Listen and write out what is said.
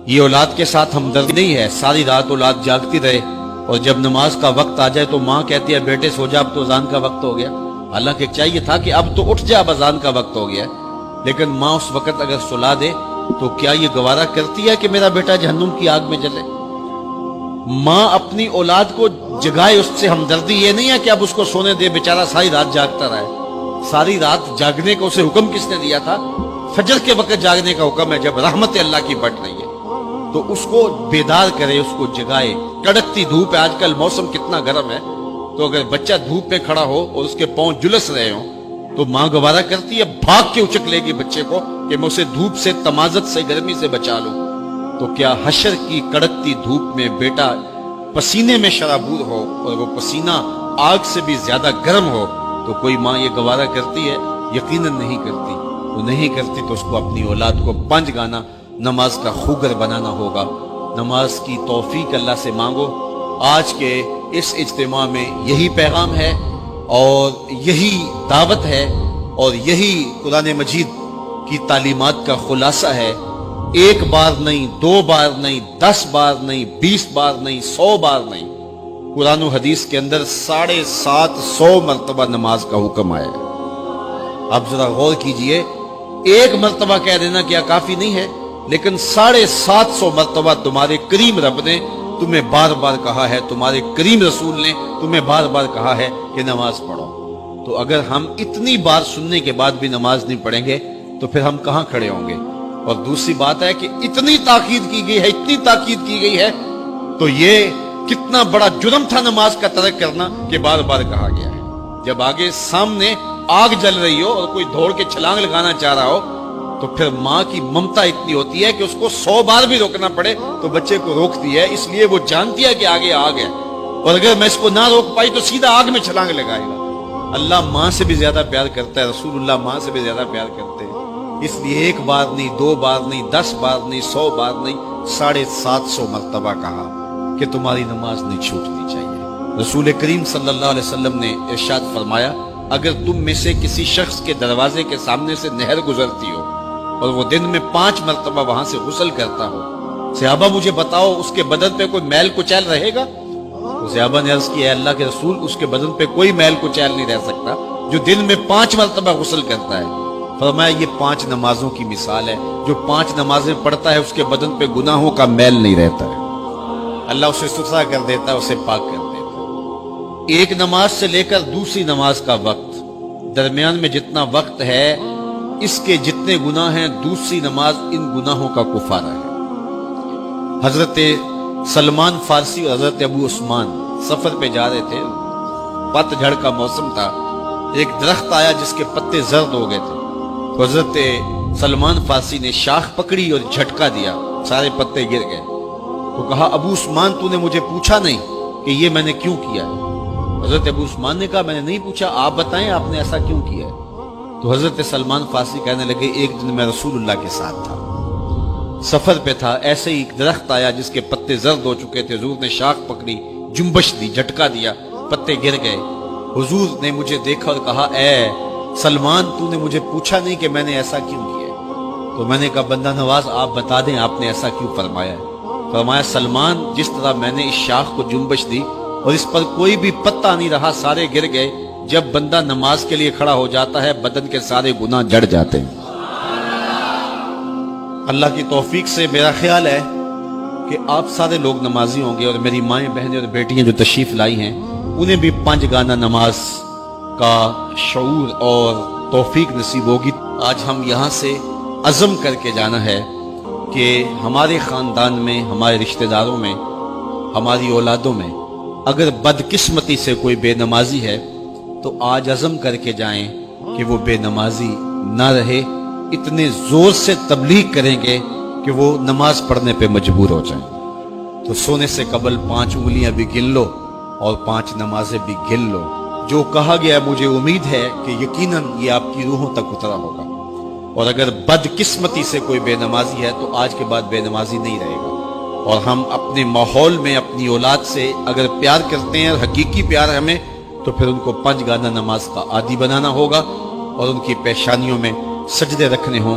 یہ اولاد کے ساتھ ہمدردی نہیں ہے، ساری رات اولاد جاگتی رہے اور جب نماز کا وقت آ جائے تو ماں کہتی ہے بیٹے سو جا، اب تو اذان کا وقت ہو گیا۔ حالانکہ چاہیے تھا کہ اب تو اٹھ جا، اب اذان کا وقت ہو گیا، لیکن ماں اس وقت اگر سلا دے تو کیا یہ گوارا کرتی ہے کہ میرا بیٹا جہنم کی آگ میں جلے؟ ماں اپنی اولاد کو جگائے، اس سے ہمدردی یہ نہیں ہے کہ اب اس کو سونے دے، بیچارہ ساری رات جاگتا رہے۔ ساری رات جاگنے کا اسے حکم کس نے دیا تھا؟ فجر کے وقت جاگنے کا حکم ہے جب رحمت اللہ کی بٹ رہی ہے، تو اس کو بیدار کرے، اس کو جگائے۔ کڑکتی دھوپ ہے، آج کل موسم کتنا گرم ہے، تو اگر بچہ دھوپ میں کھڑا ہو اور اس کے پاؤں جلس رہے ہوں تو ماں گوارا کرتی ہے، بھاگ کے اچک لے گی بچے کو کہ میں اسے دھوپ سے، تمازت سے، گرمی سے بچا لوں۔ تو کیا حشر کی کڑکتی دھوپ میں بیٹا پسینے میں شرابور ہو اور وہ پسینہ آگ سے بھی زیادہ گرم ہو تو کوئی ماں یہ گوارا کرتی ہے؟ یقیناً نہیں کرتی۔ وہ نہیں کرتی تو اس کو اپنی اولاد کو 5 گانا نماز کا خوگر بنانا ہوگا۔ نماز کی توفیق اللہ سے مانگو۔ آج کے اس اجتماع میں یہی پیغام ہے اور یہی دعوت ہے اور یہی قرآن مجید کی تعلیمات کا خلاصہ ہے۔ 1 بار نہیں، 2 بار نہیں، 10 بار نہیں، 20 بار نہیں، 100 بار نہیں، قرآن و حدیث کے اندر 750 مرتبہ نماز کا حکم آیا ہے۔ اب ذرا غور کیجئے، 1 مرتبہ کہہ دینا کیا کافی نہیں ہے؟ لیکن 750 مرتبہ تمہارے کریم رب نے تمہیں بار بار کہا ہے، تمہارے کریم رسول نے تمہیں بار بار کہا ہے کہ نماز پڑھو۔ تو اگر ہم اتنی بار سننے کے بعد بھی نماز نہیں پڑھیں گے تو پھر ہم کہاں کھڑے ہوں گے؟ اور دوسری بات ہے کہ اتنی تاکید کی گئی ہے، اتنی تاکید کی گئی ہے، تو یہ کتنا بڑا جرم تھا نماز کا ترک کرنا کہ بار بار کہا گیا ہے۔ جب آگے سامنے آگ جل رہی ہو اور کوئی دوڑ کے چھلانگ لگانا چاہ رہا ہو تو پھر ماں کی ممتا اتنی ہوتی ہے کہ اس کو 100 بار بھی روکنا پڑے تو بچے کو روکتی ہے، اس لیے وہ جانتی ہے کہ آگے آگ ہے، اور اگر میں اس کو نہ روک پائی تو سیدھا آگ میں چھلانگ لگائے گا۔ اللہ ماں سے بھی زیادہ پیار کرتا ہے، رسول اللہ ماں سے بھی زیادہ پیار کرتے ہیں، اس لیے 1 بار نہیں، 2 بار نہیں، 10 بار نہیں، 100 بار نہیں، 750 مرتبہ کہا کہ تمہاری نماز نہیں چھوٹنی چاہیے۔ رسول کریم صلی اللہ علیہ وسلم نے ارشاد فرمایا، اگر تم میں سے کسی شخص کے دروازے کے سامنے سے نہر گزرتی ہو اور وہ دن میں 5 مرتبہ وہاں سے غسل کرتا ہو، صحابہ مجھے بتاؤ اس کے بدن پہ کوئی میل کچیل رہے گا؟ تو صحابہ نے عرض کیا، اے اللہ کے رسول، اس کے بدن پہ کوئی میل کچیل نہیں رہ سکتا جو دن میں 5 مرتبہ غسل کرتا ہے۔ فرمایا یہ 5 نمازوں کی مثال ہے، جو 5 نمازیں پڑھتا ہے اس کے بدن پہ گناہوں کا میل نہیں رہتا ہے، اللہ اسے ستھرا کر دیتا ہے، اسے پاک کر دیتا ہے۔ ایک نماز سے لے کر دوسری نماز کا وقت، درمیان میں جتنا وقت ہے اس کے جتنے گناہ ہیں، دوسری نماز ان گناہوں کا کفارہ ہے۔ حضرت سلمان فارسی اور حضرت ابو عثمان سفر پہ جا رہے تھے، پت جھڑ کا موسم تھا، ایک درخت آیا جس کے پتے زرد ہو گئے تھے، تو حضرت سلمان فارسی نے شاخ پکڑی اور جھٹکا دیا، سارے پتے گر گئے۔ تو کہا، ابو عثمان تو نے مجھے پوچھا نہیں کہ یہ میں نے کیوں کیا ہے؟ حضرت ابو عثمان نے کہا، میں نے نہیں پوچھا، آپ بتائیں آپ نے ایسا کیوں کیا ہے؟ تو حضرت سلمان فارسی کہنے لگے، ایک دن میں رسول اللہ کے ساتھ تھا، سفر پہ تھا، ایسے ہی ایک درخت آیا جس کے پتے زرد ہو چکے تھے، حضور نے شاخ پکڑی، جنبش دی، جھٹکا دیا، پتے گر گئے۔ حضور نے مجھے دیکھا اور کہا، اے سلمان تو نے مجھے پوچھا نہیں کہ میں نے ایسا کیوں کیا ہے؟ تو میں نے کہا، بندہ نواز آپ بتا دیں آپ نے ایسا کیوں فرمایا ہے؟ فرمایا، سلمان جس طرح میں نے اس شاخ کو جنبش دی اور اس پر کوئی بھی پتہ نہیں رہا، سارے گر گئے، جب بندہ نماز کے لیے کھڑا ہو جاتا ہے بدن کے سارے گناہ جڑ جاتے ہیں۔ اللہ کی توفیق سے میرا خیال ہے کہ آپ سارے لوگ نمازی ہوں گے، اور میری مائیں، بہنیں اور بیٹیاں جو تشریف لائی ہیں انہیں بھی 5 گانا نماز کا شعور اور توفیق نصیب ہوگی۔ آج ہم یہاں سے عزم کر کے جانا ہے کہ ہمارے خاندان میں، ہمارے رشتہ داروں میں، ہماری اولادوں میں اگر بدقسمتی سے کوئی بے نمازی ہے تو آج عزم کر کے جائیں کہ وہ بے نمازی نہ رہے، اتنے زور سے تبلیغ کریں گے کہ وہ نماز پڑھنے پہ مجبور ہو جائیں۔ تو سونے سے قبل 5 انگلیاں بھی گن لو اور 5 نمازیں بھی گن لو۔ جو کہا گیا مجھے امید ہے کہ یقیناً یہ آپ کی روحوں تک اترا ہوگا، اور اگر بدقسمتی سے کوئی بے نمازی ہے تو آج کے بعد بے نمازی نہیں رہے گا۔ اور ہم اپنے ماحول میں اپنی اولاد سے اگر پیار کرتے ہیں، حقیقی پیار ہے ہمیں، تو پھر ان کو 5 گانا نماز کا عادی بنانا ہوگا اور ان کی پیشانیوں میں سجدے رکھنے ہوں گے۔